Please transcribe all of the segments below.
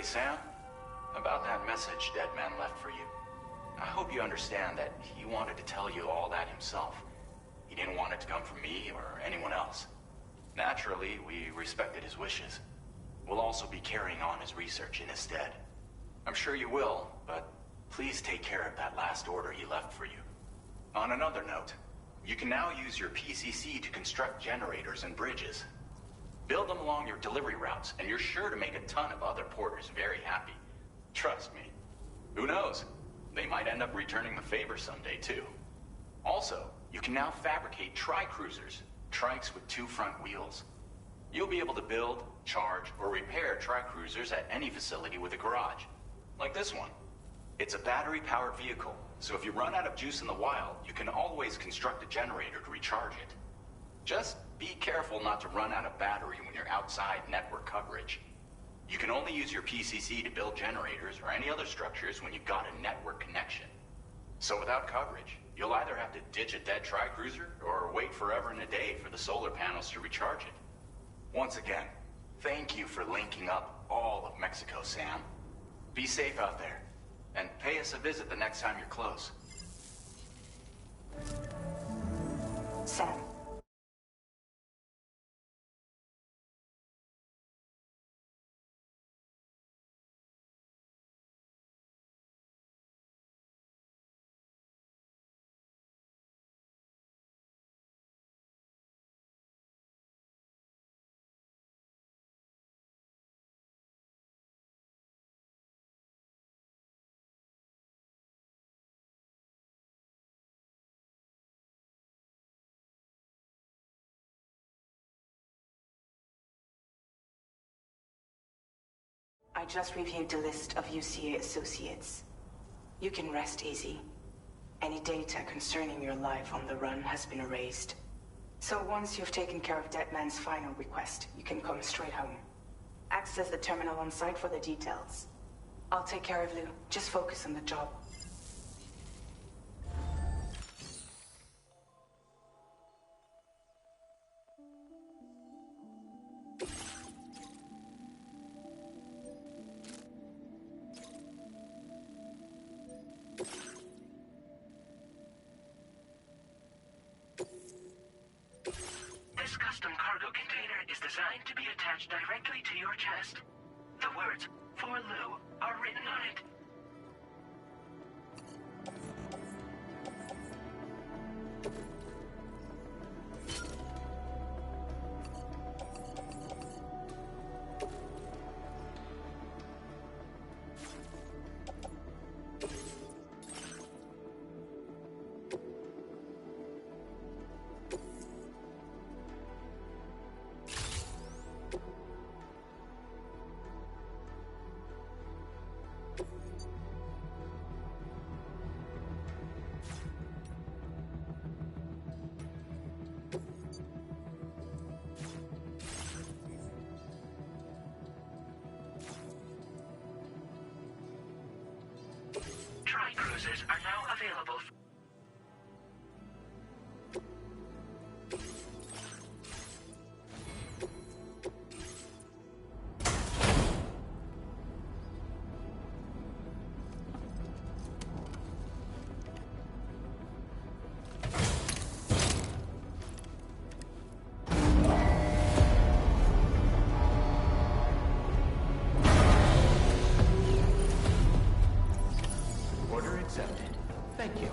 Sam. About that message Deadman left for you. I hope you understand that he wanted to tell you all that himself. He didn't want it to come from me or anyone else. Naturally, we respected his wishes. We'll also be carrying on his research in his stead. I'm sure you will, but please take care of that last order he left for you. On another note, you can now use your PCC to construct generators and bridges. Build them along your delivery routes, and you're sure to make a ton of other porters very happy. Trust me. Who knows? They might end up returning the favor someday, too. Also, you can now fabricate tri-cruisers, trikes with 2 front wheels. You'll be able to build, charge, or repair tri-cruisers at any facility with a garage. Like this one. It's a battery-powered vehicle, so if you run out of juice in the wild, you can always construct a generator to recharge it. Just be careful not to run out of battery when you're outside network coverage. You can only use your PCC to build generators or any other structures when you've got a network connection. So without coverage, you'll either have to ditch a dead tri-cruiser or wait forever and a day for the solar panels to recharge it. Once again, thank you for linking up all of Mexico, Sam. Be safe out there, and pay us a visit the next time you're close. Sam. I just reviewed the list of UCA associates. You can rest easy. Any data concerning your life on the run has been erased. So once you've taken care of Deadman's final request, you can come straight home. Access the terminal on site for the details. I'll take care of Lou. Just focus on the job. This custom cargo container is designed to be attached directly to your chest. The words, "For Lou," are written on it. Tri-cruisers are now available. Order accepted. Thank you.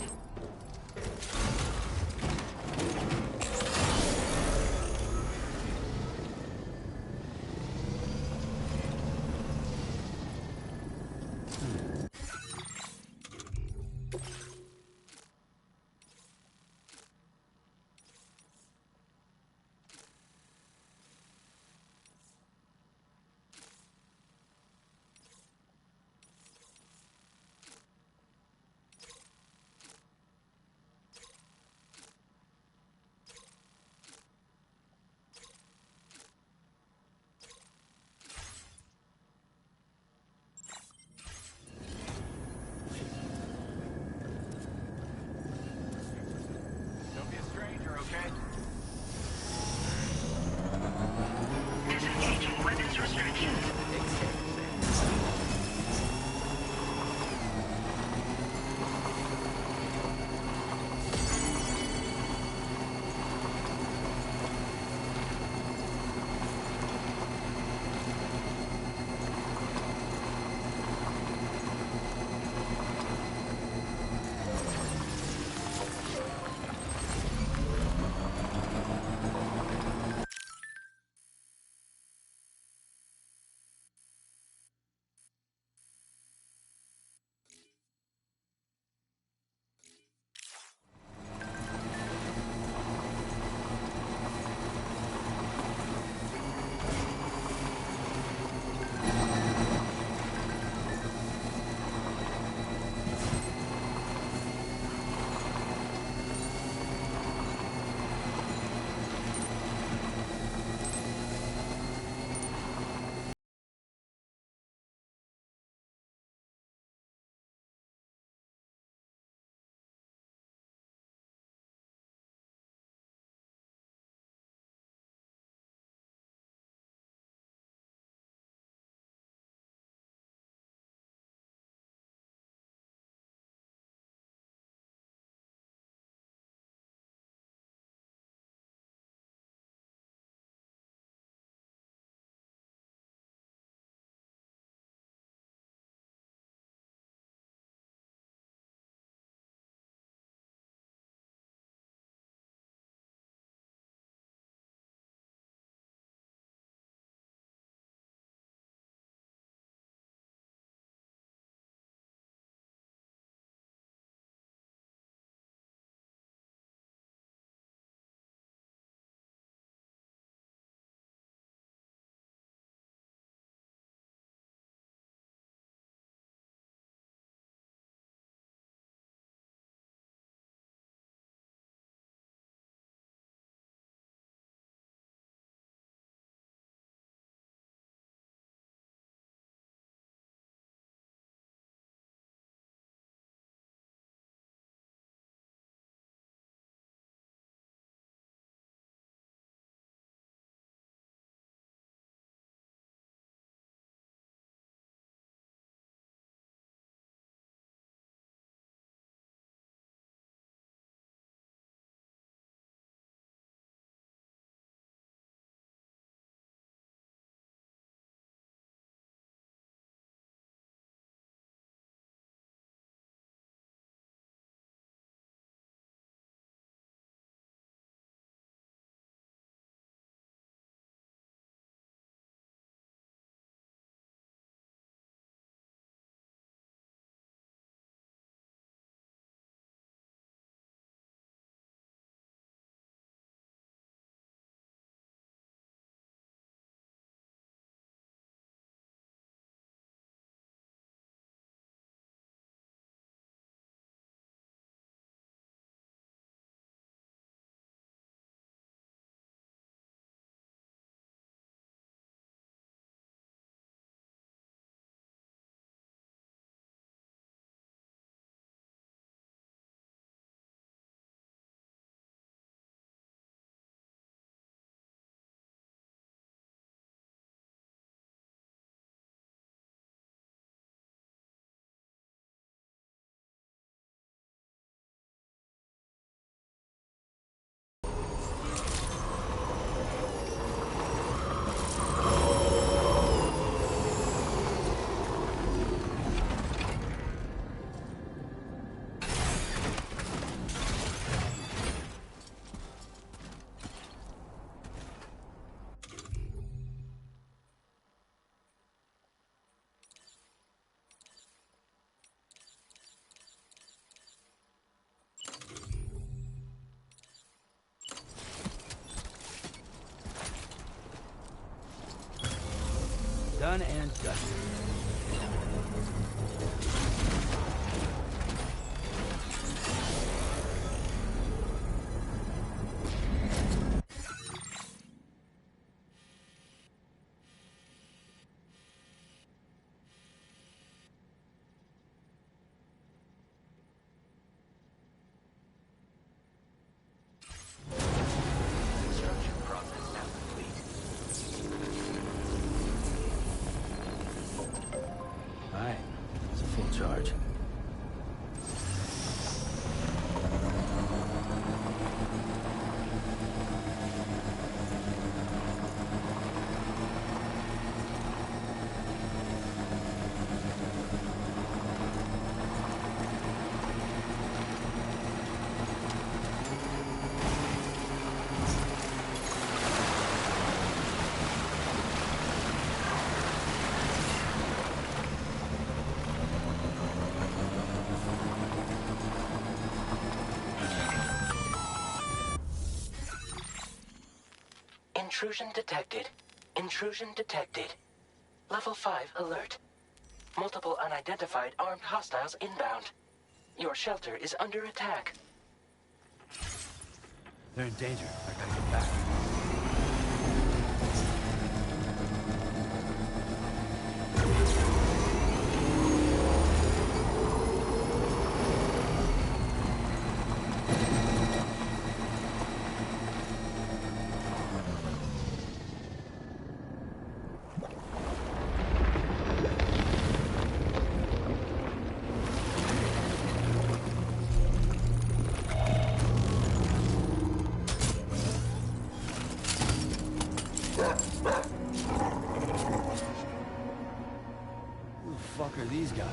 Done and dusted. Construction process now complete. Alright, it's a full charge. Intrusion detected. Intrusion detected. Level 5 alert. Multiple unidentified armed hostiles inbound. Your shelter is under attack. They're in danger. I gotta get back. Who the fuck are these guys?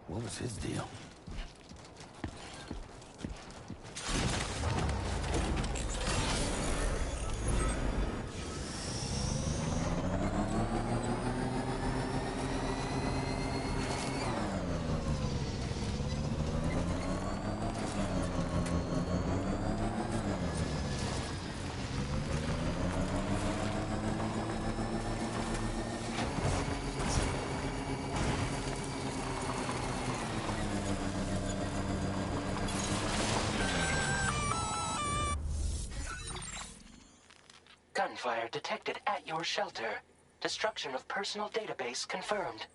What was his deal? Gunfire detected at your shelter. Destruction of personal database confirmed.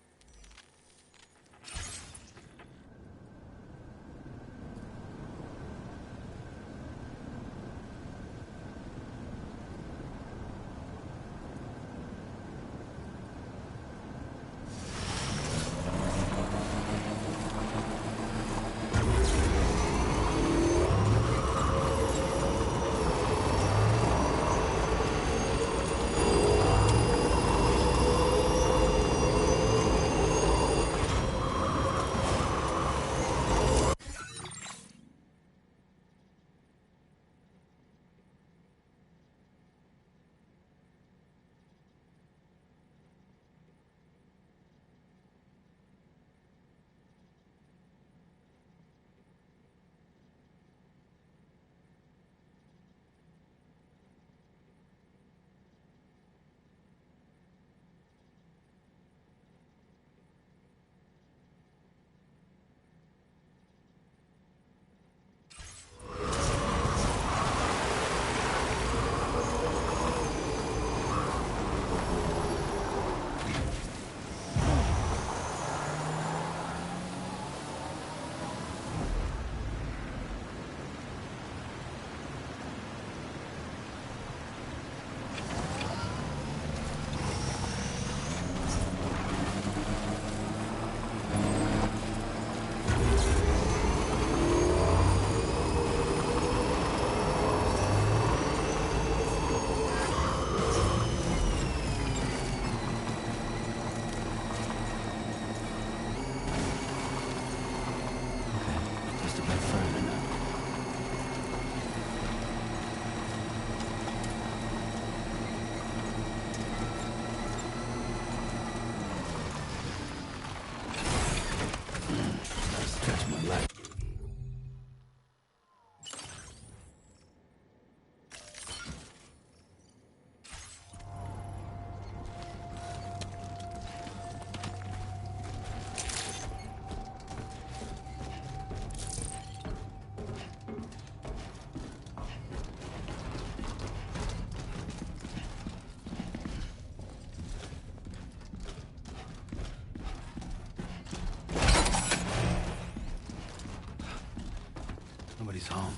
he's home.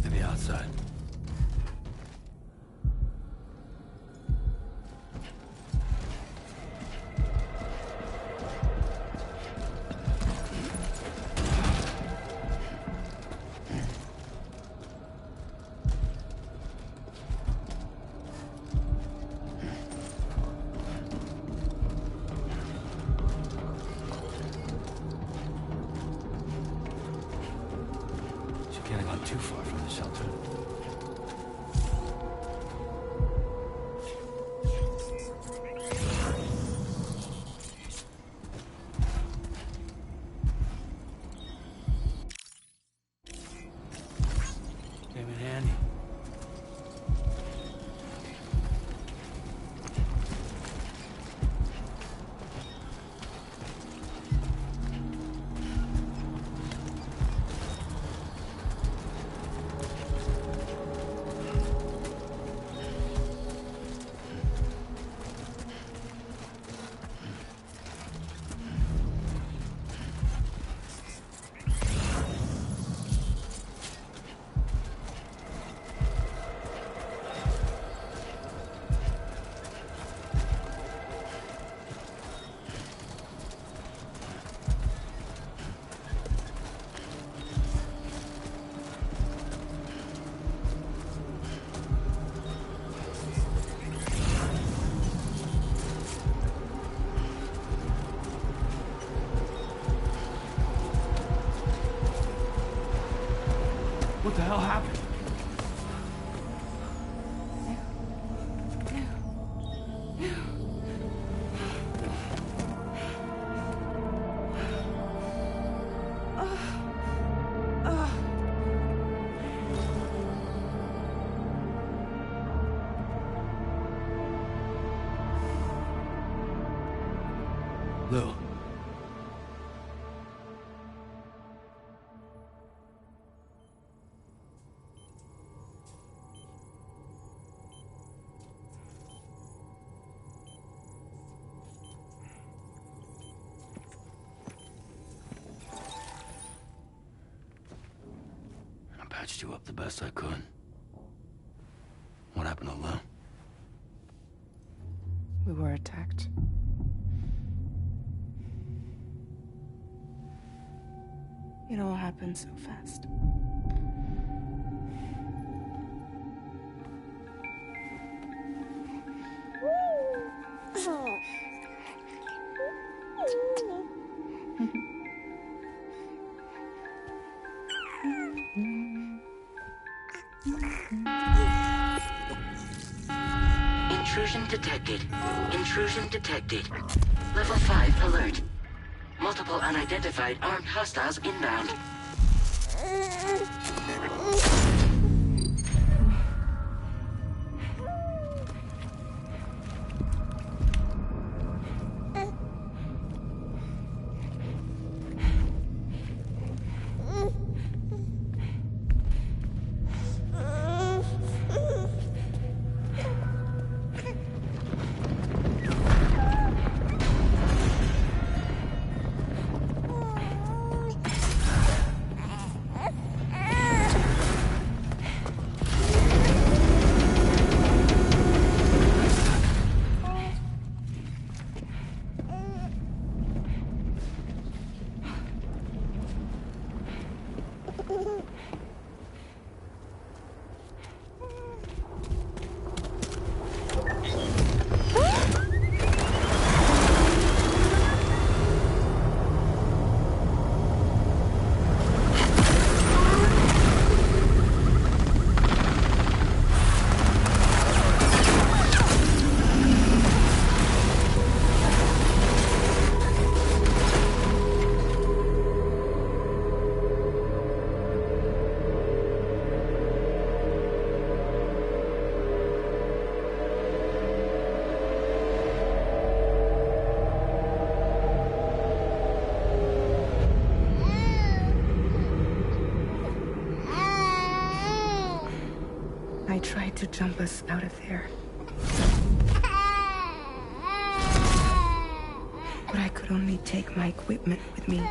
Maybe outside. Can't have gone too far from the shelter. Came in handy. What the hell happened? Lou. I patched you up the best I could. What happened to Lou? We were attacked. It all happened so fast. Intrusion detected. Intrusion detected. Level 5 alert. Multiple unidentified armed hostiles inbound. I tried to jump us out of there. But I could only take my equipment with me.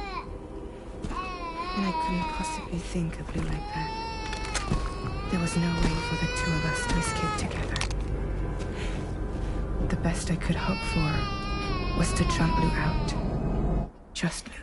And I couldn't possibly think of Lou like that. There was no way for the two of us to escape together. The best I could hope for was to jump Lou out. Just Lou.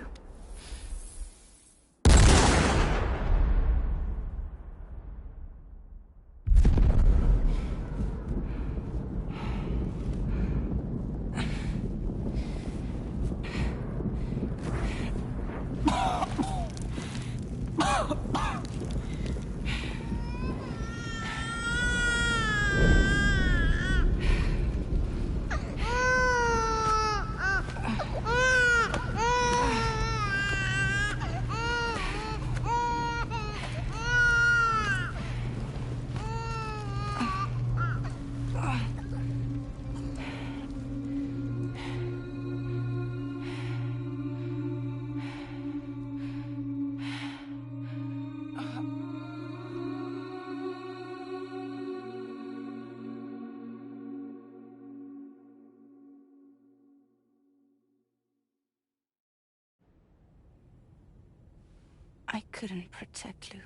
I couldn't protect Lou.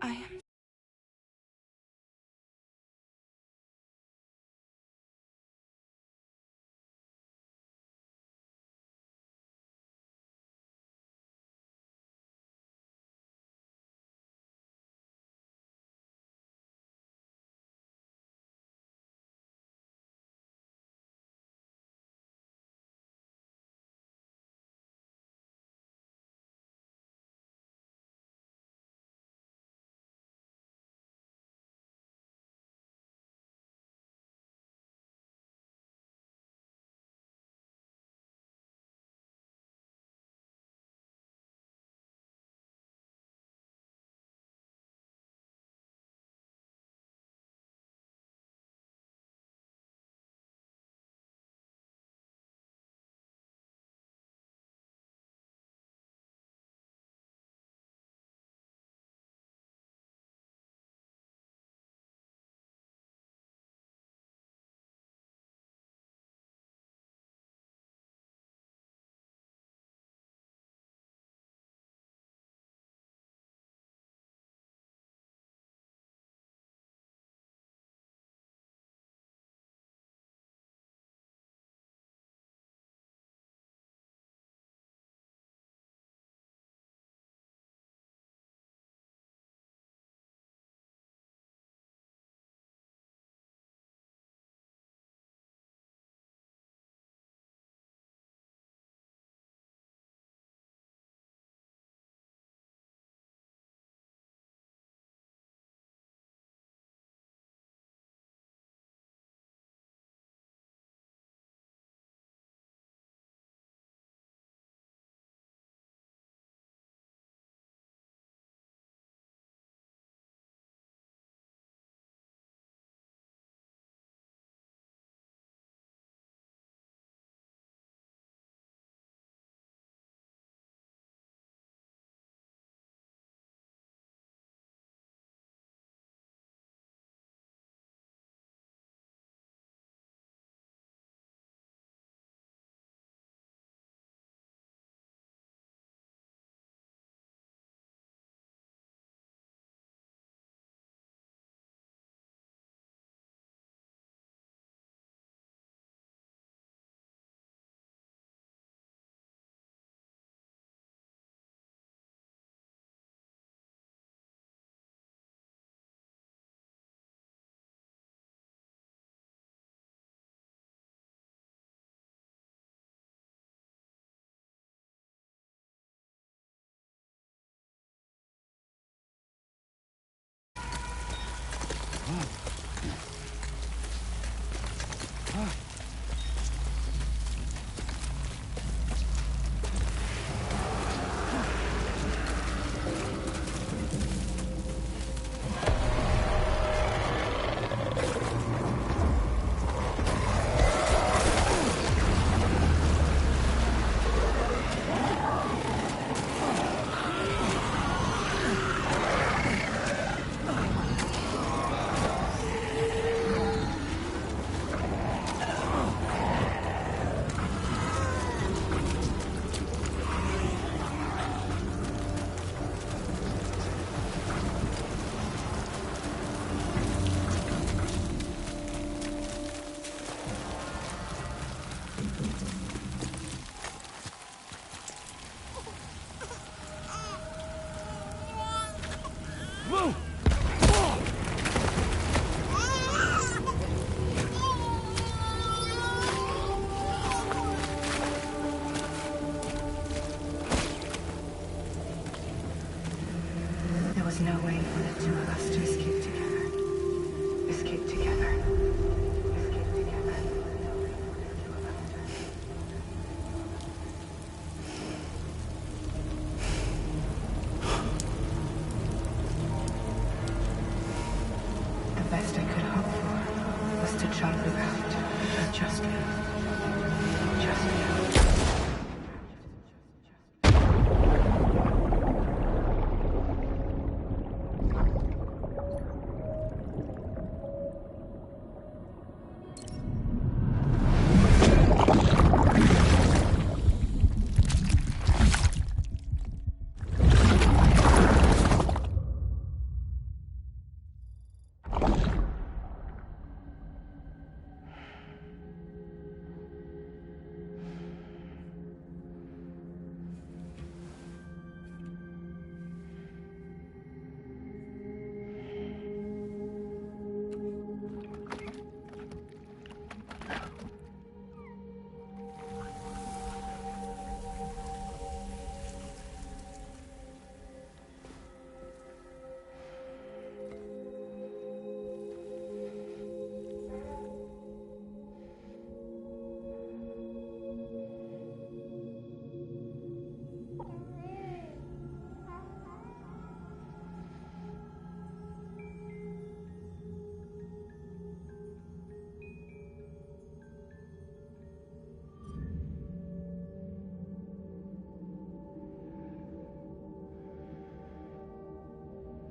I am... Move! There was no way for the two of us to escape together. Escape together. Escape together. The best I could hope for was to jump without, just live. Just live.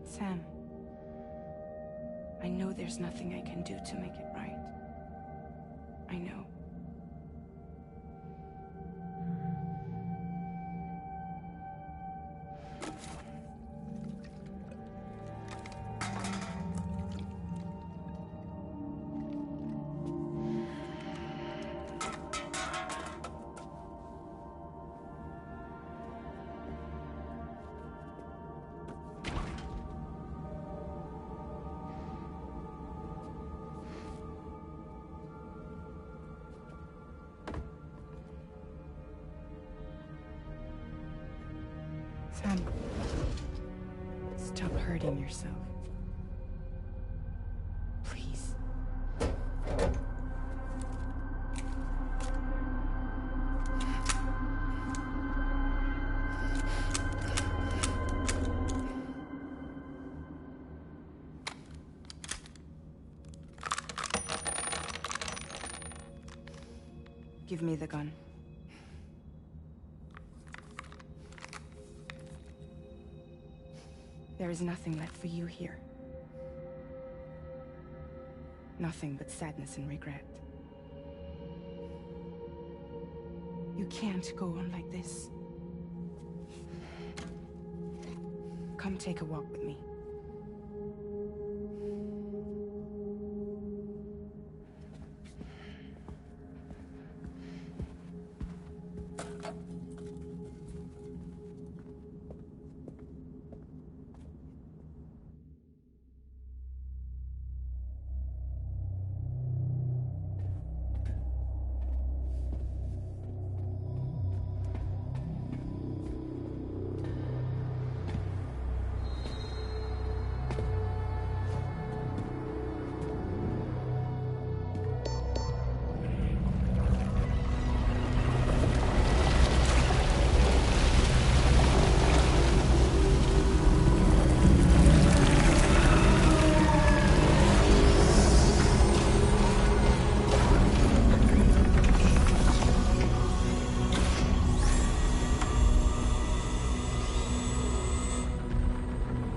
Sam, I know there's nothing I can do to make it right. I know. Sam, stop hurting yourself. Please. Give me the gun. There is nothing left for you here. Nothing but sadness and regret. You can't go on like this. Come take a walk with me.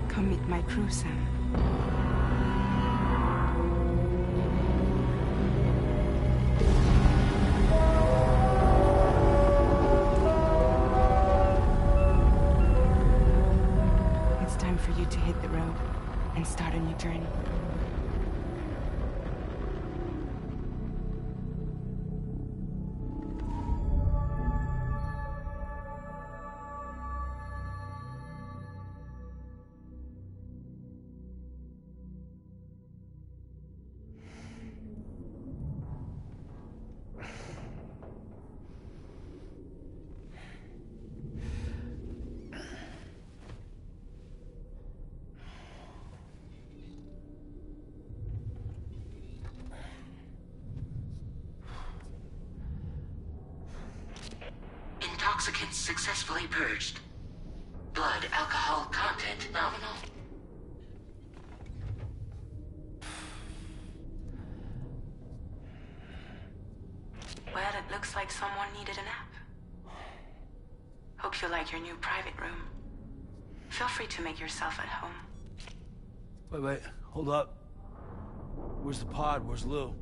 Come meet my crew, Sam. It's time for you to hit the road and start a new journey. Replicants successfully purged. Blood alcohol content nominal. Well, it looks like someone needed a nap. Hope you like your new private room. Feel free to make yourself at home. Wait, hold up. Where's the pod? Where's Lou?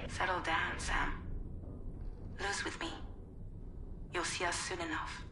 Settle down, Sam. Lou's with me. You'll see us soon enough.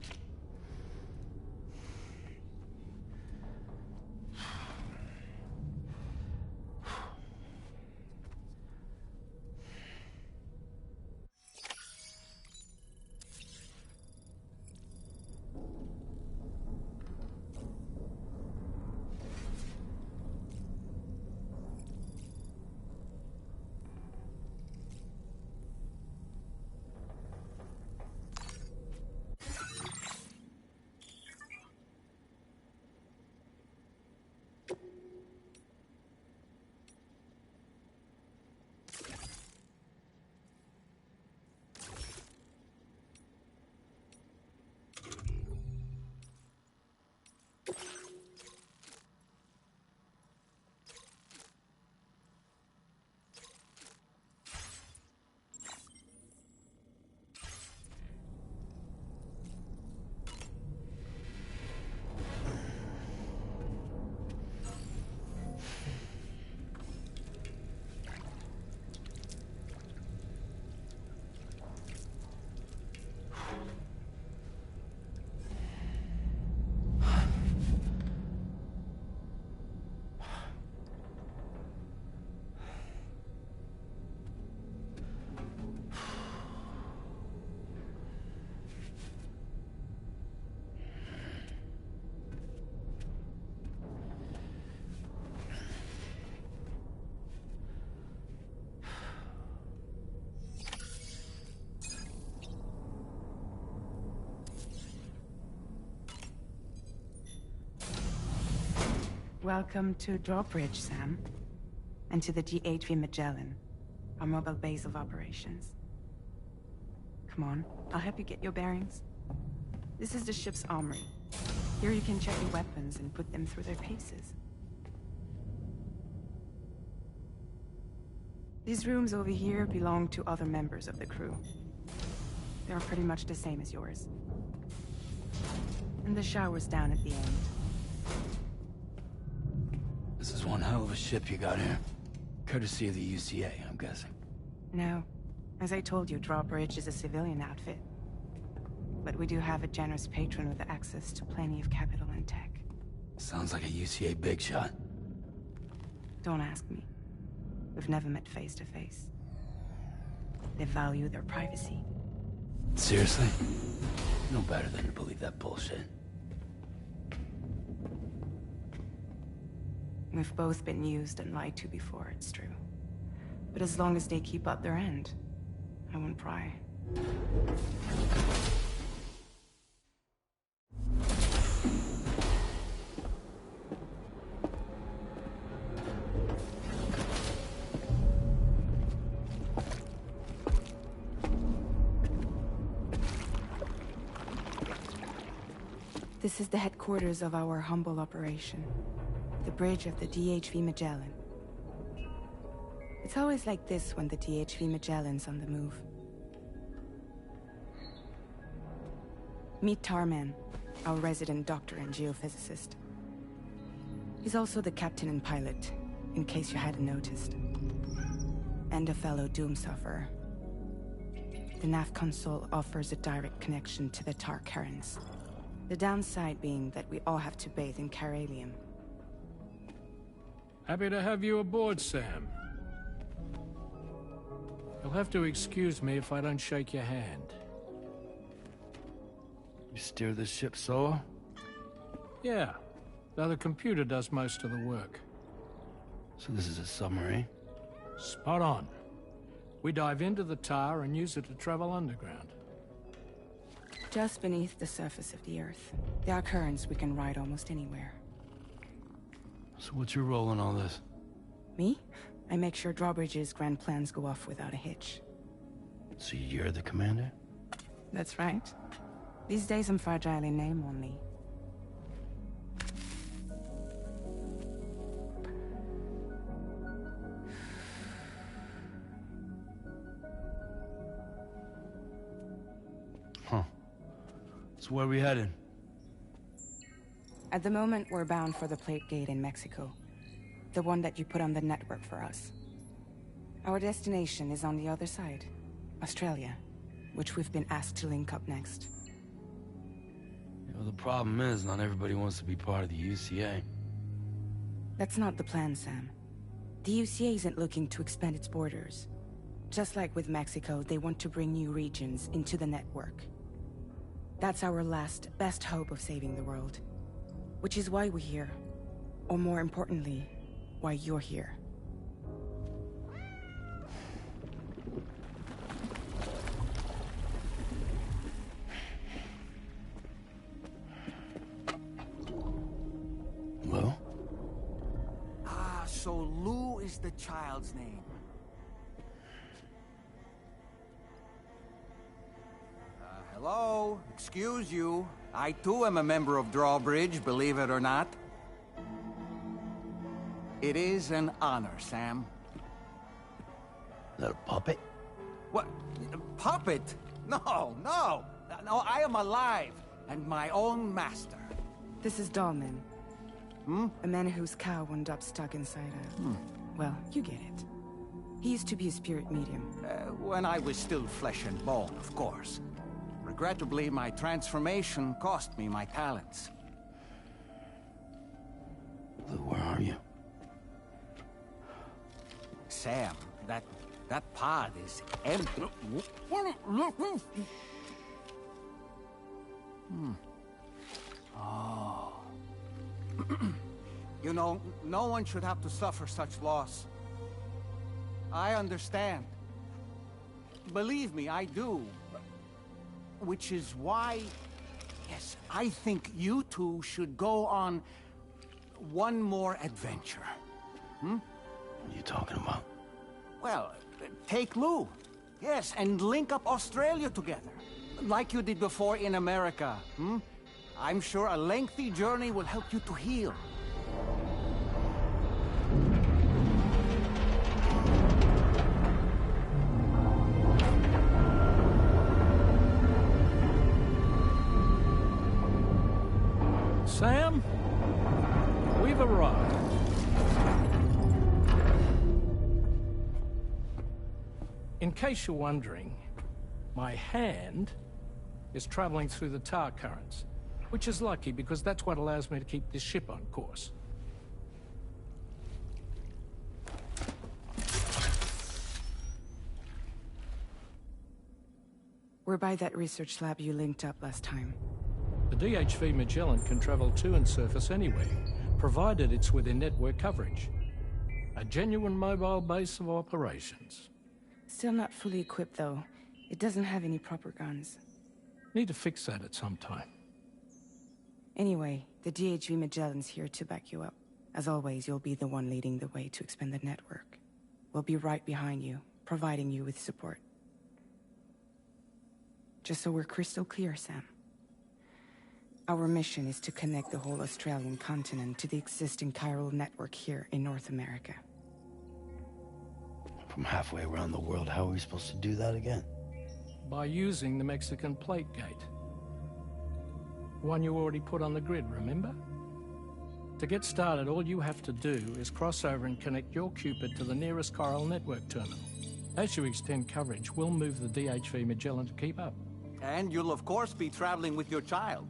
Welcome to Drawbridge, Sam. And to the GHV Magellan, our mobile base of operations. Come on, I'll help you get your bearings. This is the ship's armory. Here you can check your weapons and put them through their paces. These rooms over here belong to other members of the crew. They're pretty much the same as yours. And the shower's down at the end. This is one hell of a ship you got here. Courtesy of the UCA, I'm guessing. No. As I told you, Drawbridge is a civilian outfit. But we do have a generous patron with access to plenty of capital and tech. Sounds like a UCA big shot. Don't ask me. We've never met face to face. They value their privacy. Seriously? No better than to believe that bullshit. We've both been used and lied to before, it's true. But as long as they keep up their end, I won't pry. This is the headquarters of our humble operation. The bridge of the DHV Magellan. It's always like this when the DHV Magellan's on the move. Meet Tarman, our resident doctor and geophysicist. He's also the captain and pilot, in case you hadn't noticed. And a fellow doom sufferer. The nav console offers a direct connection to the Tar currents. The downside being that we all have to bathe in Caralium. Happy to have you aboard, Sam. You'll have to excuse me if I don't shake your hand. You steer this ship solo? Yeah, though the computer does most of the work. So this is a submarine? Spot on. We dive into the Tar and use it to travel underground. Just beneath the surface of the Earth, there are currents we can ride almost anywhere. So what's your role in all this? Me? I make sure Drawbridge's grand plans go off without a hitch. So you're the commander? That's right. These days I'm fragile in name only. Huh. So where are we headed? At the moment, we're bound for the Plate Gate in Mexico. The one that you put on the network for us. Our destination is on the other side, Australia, which we've been asked to link up next. You know, the problem is, not everybody wants to be part of the UCA. That's not the plan, Sam. The UCA isn't looking to expand its borders. Just like with Mexico, they want to bring new regions into the network. That's our last, best hope of saving the world. Which is why we're here. Or more importantly, why you're here. Well? Ah, so Lou is the child's name. Hello? Excuse you. I too am a member of Drawbridge, believe it or not. It is an honor, Sam. Is that a puppet? What? A puppet? No, no! No, I am alive, and my own master. This is Dahlman. A man whose cow wound up stuck inside a... Well, you get it. He used to be a spirit medium. When I was still flesh and bone, of course. Regrettably, my transformation cost me my talents. Lou, where are you? Sam, that pod is empty. Oh. You know, no one should have to suffer such loss. I understand. Believe me, I do. Which is why, yes, I think you two should go on one more adventure. What are you talking about? Well, take Lou. Yes, and link up Australia together. Like you did before in America. I'm sure a lengthy journey will help you to heal. Sam, we've arrived. In case you're wondering, my hand is traveling through the tar currents, which is lucky because that's what allows me to keep this ship on course. We're by that research lab you linked up last time. The DHV Magellan can travel to and surface anywhere, provided it's within network coverage. A genuine mobile base of operations. Still not fully equipped, though. It doesn't have any proper guns. Need to fix that at some time. Anyway, the DHV Magellan's here to back you up. As always, you'll be the one leading the way to expand the network. We'll be right behind you, providing you with support. Just so we're crystal clear, Sam. Our mission is to connect the whole Australian continent to the existing chiral network here in North America. From halfway around the world, how are we supposed to do that again? By using the Mexican Plate Gate. One you already put on the grid, remember? To get started, all you have to do is cross over and connect your Cupid to the nearest chiral network terminal. As you extend coverage, we'll move the DHV Magellan to keep up. And you'll of course be traveling with your child.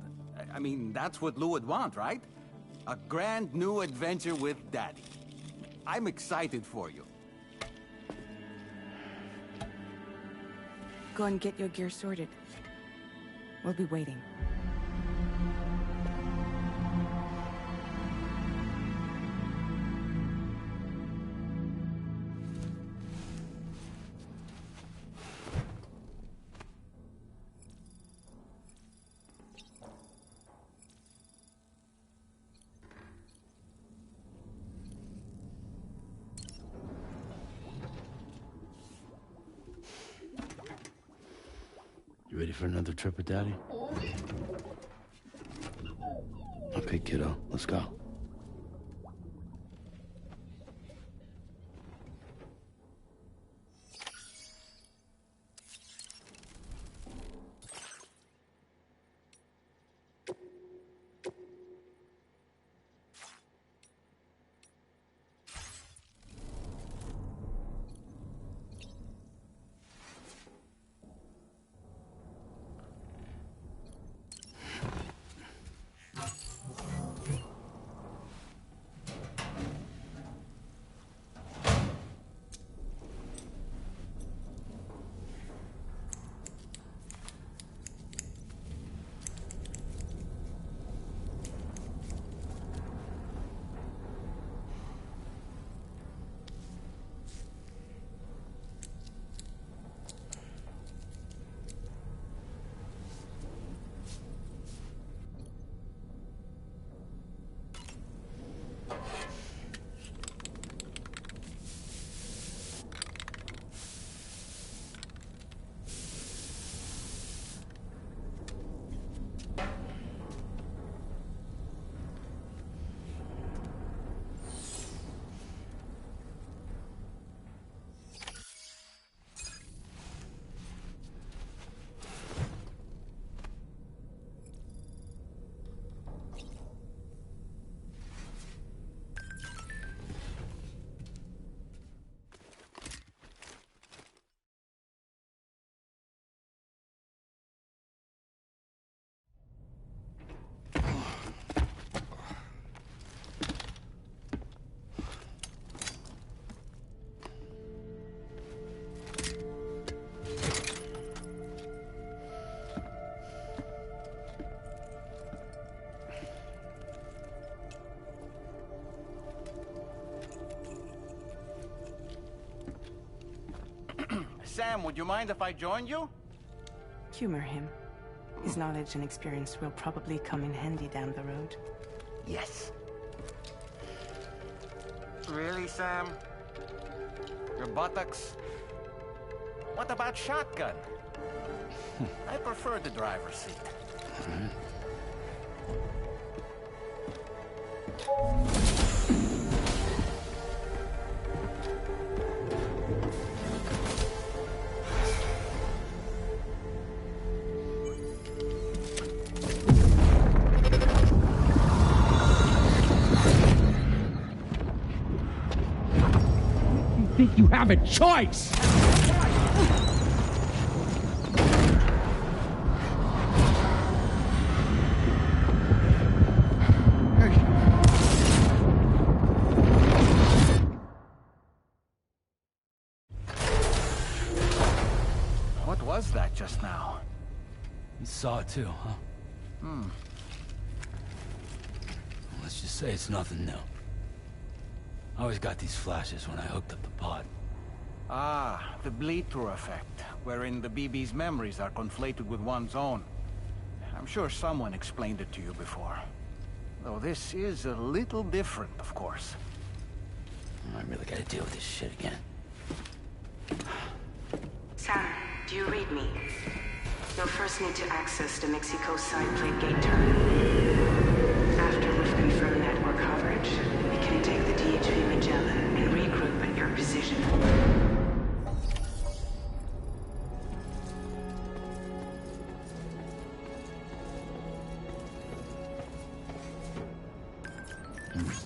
I mean, that's what Lou would want, right? A grand new adventure with Daddy. I'm excited for you. Go and get your gear sorted. We'll be waiting. You ready for another trip with Daddy? Okay, kiddo, let's go. Sam, would you mind if I joined you? Humor him. His knowledge and experience will probably come in handy down the road. Yes. Really, Sam? Your buttocks? What about shotgun? I prefer the driver's seat. Think you have a choice? What was that just now? You saw it too, huh? Let's just say it's nothing new. I always got these flashes when I hooked up the pod. Ah, the bleed-through effect, wherein the BB's memories are conflated with one's own. I'm sure someone explained it to you before. Though this is a little different, of course. I really gotta deal with this shit again. Sam, do you read me? You'll first need to access the Mexico side plate gate terminal. After we've confirmed network coverage, we can take the DHV Magellan and regroup at your position.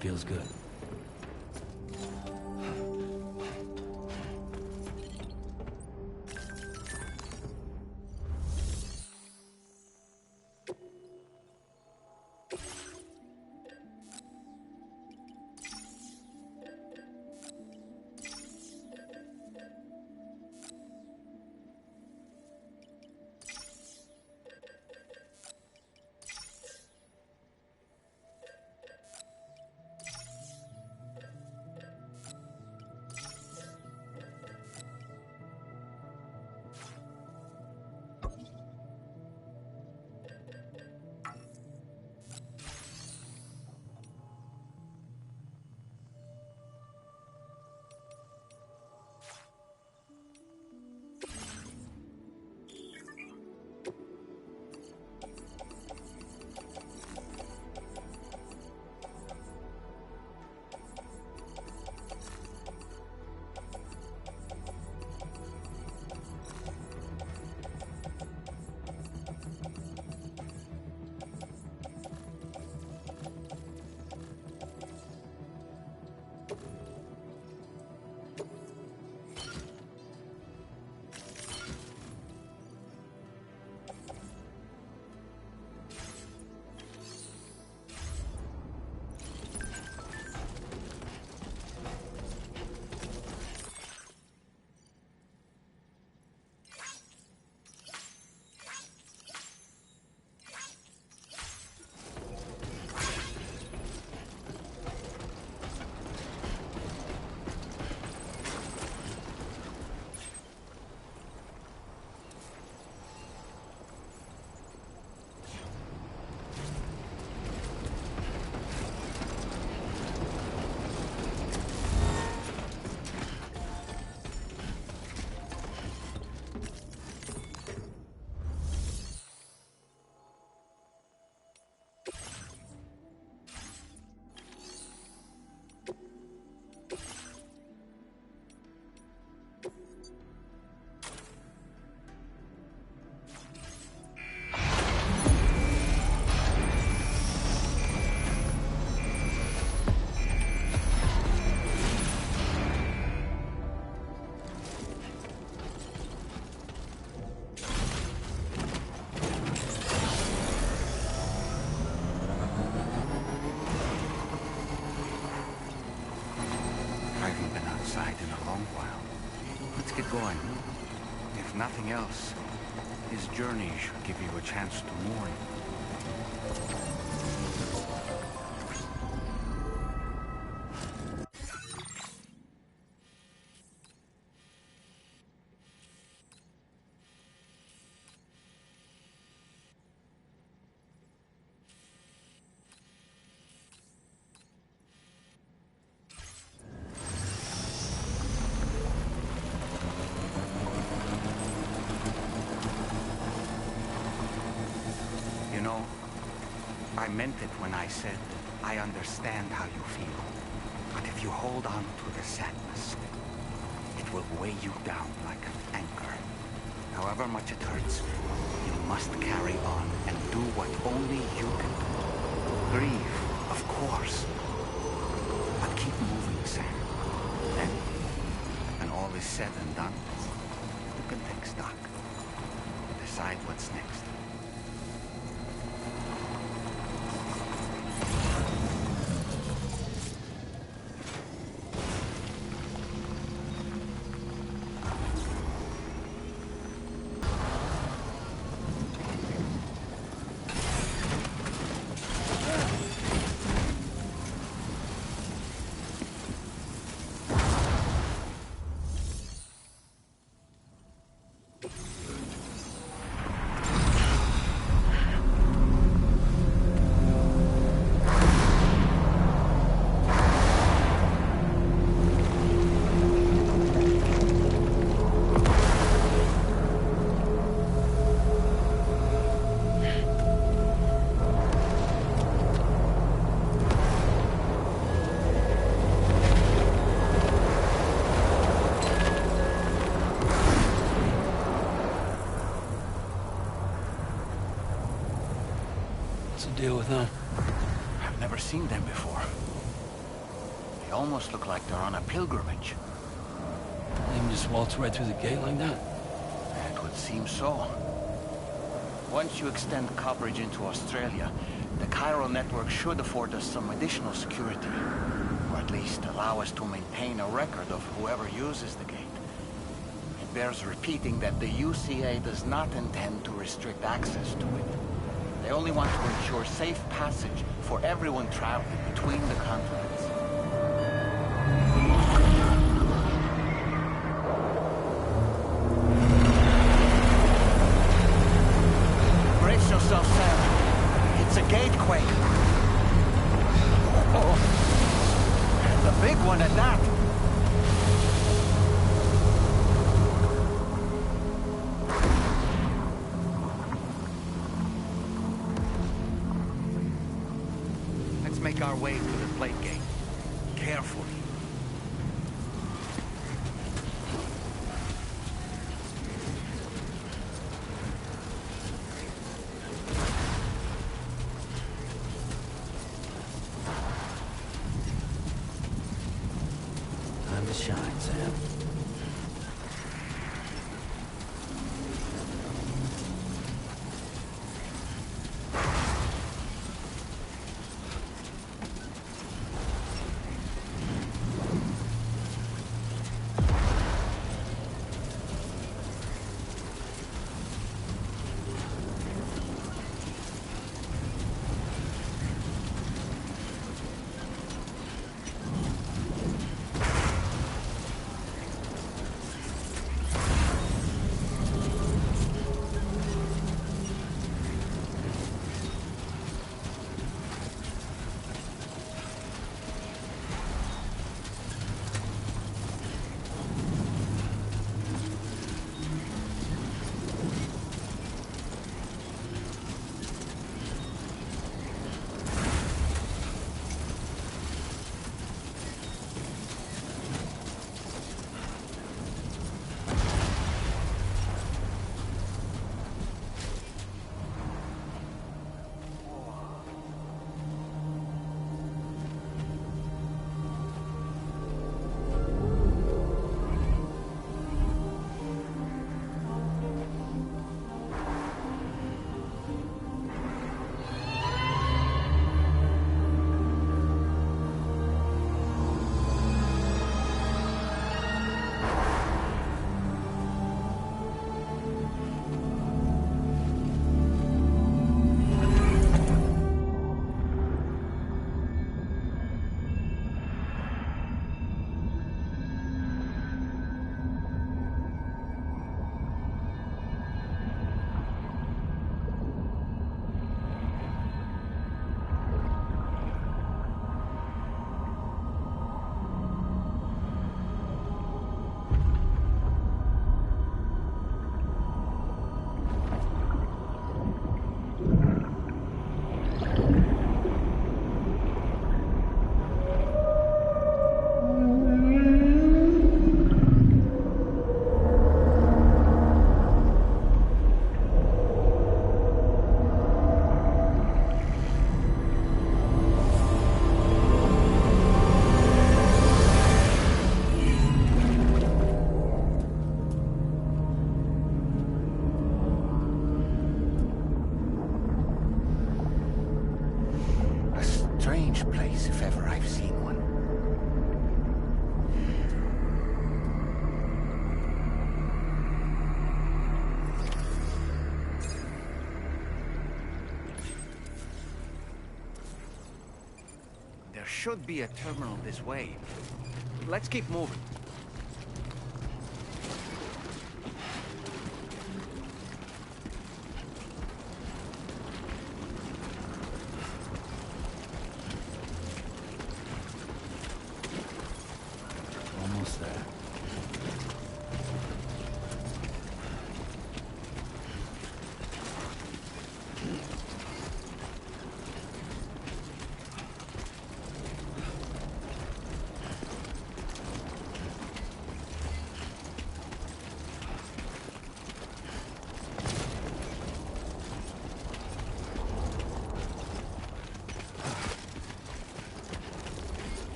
Feels good. long while. Let's get going. If nothing else, his journey should give you a chance to mourn. I meant it when I said, I understand how you feel. But if you hold on to the sadness, it will weigh you down like an anchor. However much it hurts, you must carry on and do what only you can do. Grieve, of course. But keep moving, Sam. Then, when all is said and done, you can take stock. Decide what's next. Deal with them. I've never seen them before. They almost look like they're on a pilgrimage. They can just waltz right through the gate like that? It would seem so. Once you extend coverage into Australia, the chiral network should afford us some additional security. Or at least allow us to maintain a record of whoever uses the gate. It bears repeating that the UCA does not intend to restrict access to it. They only want to ensure safe passage for everyone traveling between the continents. Brace yourself, Sam. It's a gatequake. Oh, and a big one at that. Make our way to the plate gate. Carefully. Time to shine, Sam. should be a terminal this way. Let's keep moving. Almost there.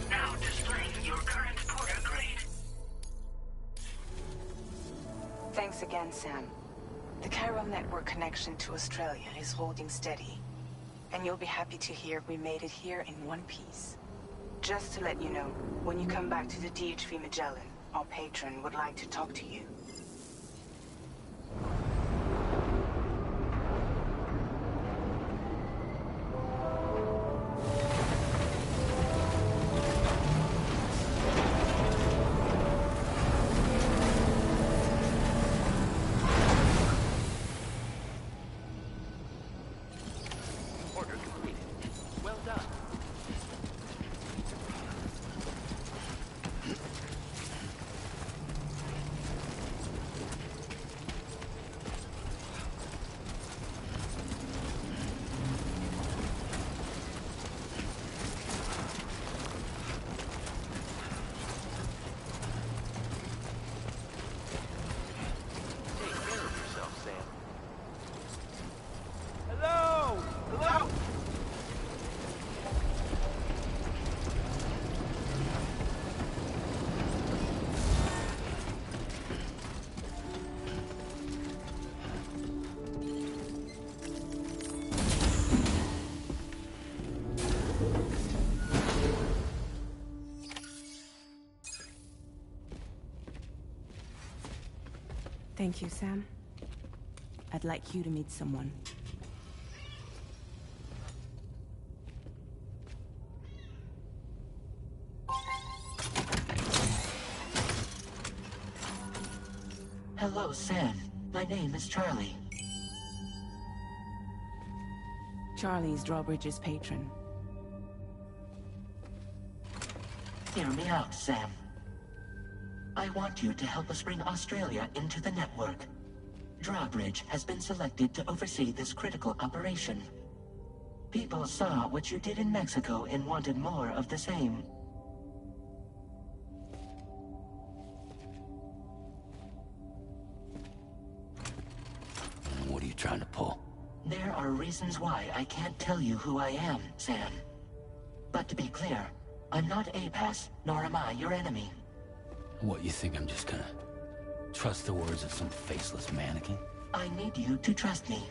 Now displaying your current porter grade. Thanks again, Sam. The chiral network connection to Australia is holding steady. And you'll be happy to hear we made it here in one piece. Just to let you know, when you come back to the DHV Magellan, our patron would like to talk to you. Order completed. Well done. Take care of yourself, Sam. Hello! Hello! Thank you, Sam. I'd like you to meet someone. Hello, Sam. My name is Charlie. Charlie's Drawbridge's patron. Hear me out, Sam. I want you to help us bring Australia into the network. Drawbridge has been selected to oversee this critical operation. People saw what you did in Mexico and wanted more of the same. What are you trying to pull? There are reasons why I can't tell you who I am, Sam. But to be clear, I'm not APAS, nor am I your enemy. What, you think I'm just gonna trust the words of some faceless mannequin? I need you to trust me.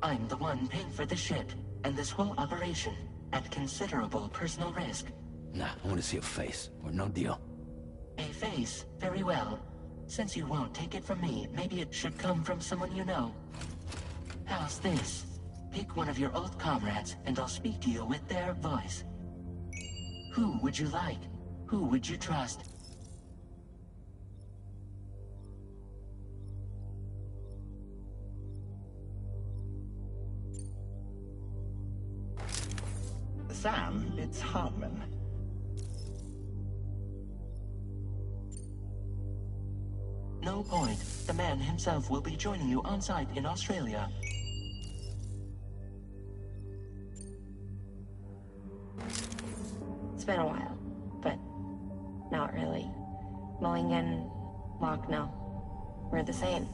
I'm the one paying for the ship and this whole operation at considerable personal risk. Nah, I want to see a face, or no deal. A face, very well. Since you won't take it from me, maybe it should come from someone you know. How's this? Pick one of your old comrades, and I'll speak to you with their voice. Who would you like? Who would you trust? Sam, it's Hartman. No point. The man himself will be joining you on site in Australia. It's been a while, but not really. Mulligan, Lochno, we're the same.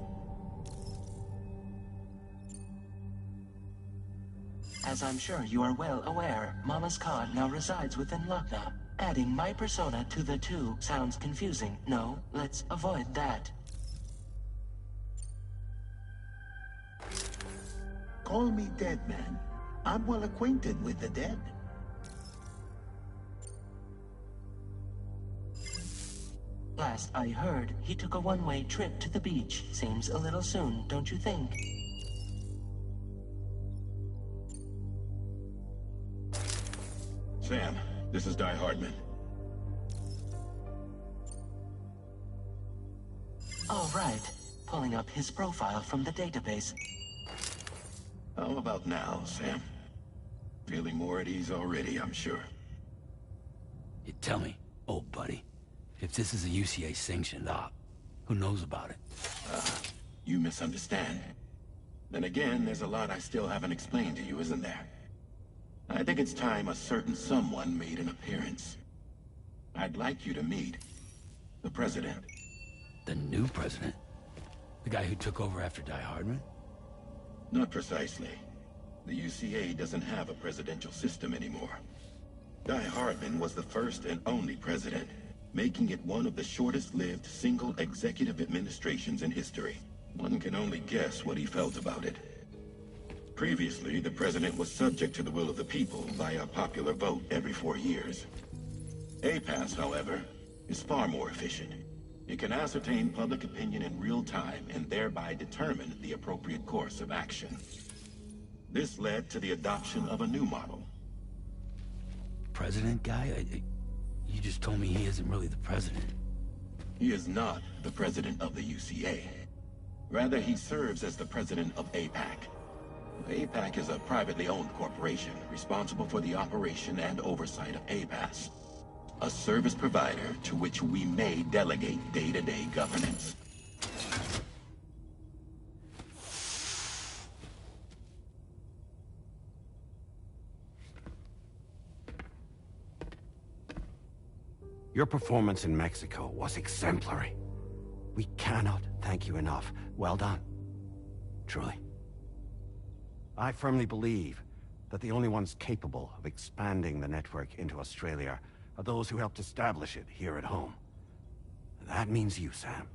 As I'm sure you are well aware, Mama's car now resides within Lochna. Adding my persona to the two sounds confusing. No, let's avoid that. Call me Dead Man. I'm well acquainted with the dead. Last I heard, he took a one-way trip to the beach. Seems a little soon, don't you think? Sam, this is Di Hardman. All right. Pulling up his profile from the database. How about now, Sam? Feeling more at ease already, I'm sure. You tell me, old buddy, if this is a UCA-sanctioned op, who knows about it? You misunderstand. Then again, there's a lot I still haven't explained to you, isn't there? I think it's time a certain someone made an appearance. I'd like you to meet the President. The new president? The guy who took over after Di Hardman? Not precisely. The UCA doesn't have a presidential system anymore. Di Hardman was the first and only president, making it one of the shortest-lived single executive administrations in history. One can only guess what he felt about it. Previously, the president was subject to the will of the people via a popular vote every 4 years. APAS, however, is far more efficient. It can ascertain public opinion in real time and thereby determine the appropriate course of action. This led to the adoption of a new model. President guy? You just told me he isn't really the president. He is not the president of the UCA. Rather, he serves as the president of APAC. APAC is a privately owned corporation responsible for the operation and oversight of APAS, a service provider to which we may delegate day-to-day governance. Your performance in Mexico was exemplary. We cannot thank you enough. Well done. Truly. I firmly believe that the only ones capable of expanding the network into Australia are those who helped establish it here at home. That means you, Sam.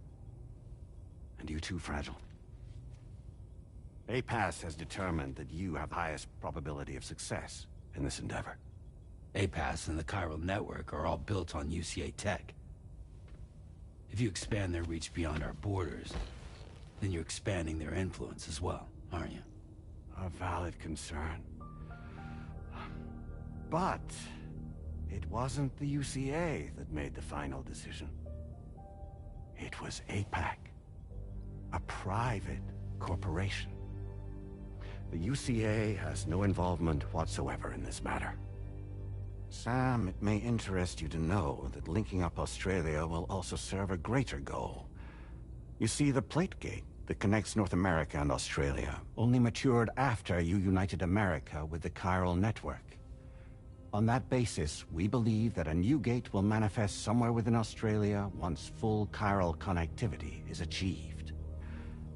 And you too, Fragile. APAS has determined that you have the highest probability of success in this endeavor. APAS and the chiral network are all built on UCA tech. If you expand their reach beyond our borders, then you're expanding their influence as well, aren't you? A valid concern. But it wasn't the UCA that made the final decision. It was APAC, a private corporation. The UCA has no involvement whatsoever in this matter. Sam, it may interest you to know that linking up Australia will also serve a greater goal. You see, the plate gate that connects North America and Australia only matured after you united America with the chiral network. On that basis, we believe that a new gate will manifest somewhere within Australia once full chiral connectivity is achieved.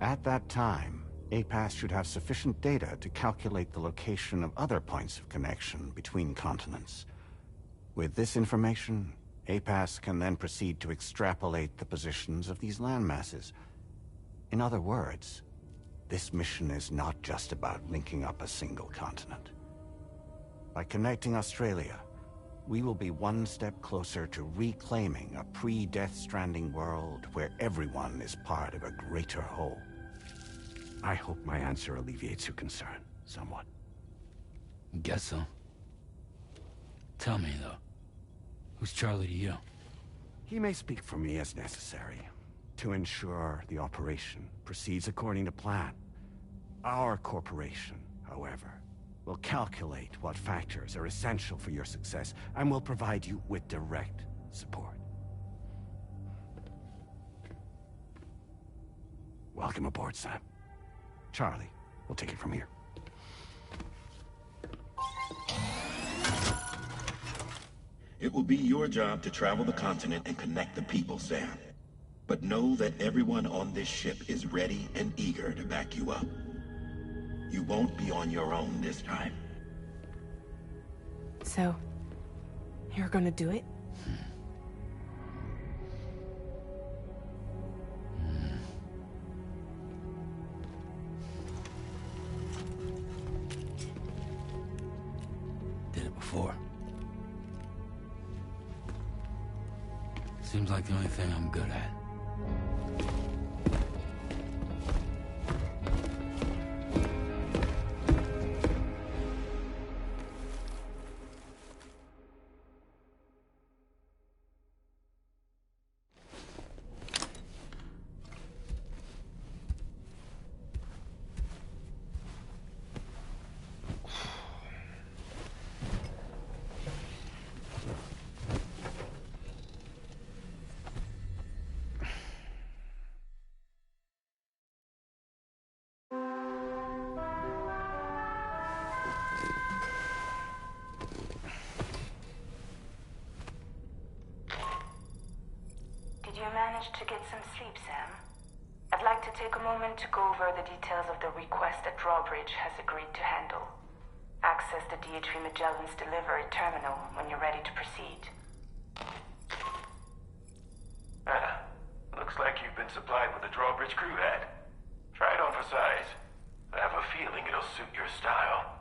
At that time, APAS should have sufficient data to calculate the location of other points of connection between continents. With this information, APAS can then proceed to extrapolate the positions of these landmasses. In other words, this mission is not just about linking up a single continent. By connecting Australia, we will be one step closer to reclaiming a pre-Death Stranding world where everyone is part of a greater whole. I hope my answer alleviates your concern somewhat. Guess so. Tell me, though, who's Charlie to you? He may speak for me as necessary to ensure the operation proceeds according to plan. Our corporation, however, We'll calculate what factors are essential for your success, and we'll provide you with direct support. Welcome aboard, Sam. Charlie, we'll take it from here. It will be your job to travel the continent and connect the people, Sam. But know that everyone on this ship is ready and eager to back you up. You won't be on your own this time. So, you're gonna do it? Did it before. Seems like the only thing I'm good at. Did you manage to get some sleep, Sam? I'd like to take a moment to go over the details of the request that Drawbridge has agreed to handle. Access the DHV Magellan's delivery terminal when you're ready to proceed. Looks like you've been supplied with a Drawbridge crew hat. Try it on for size. I have a feeling it'll suit your style.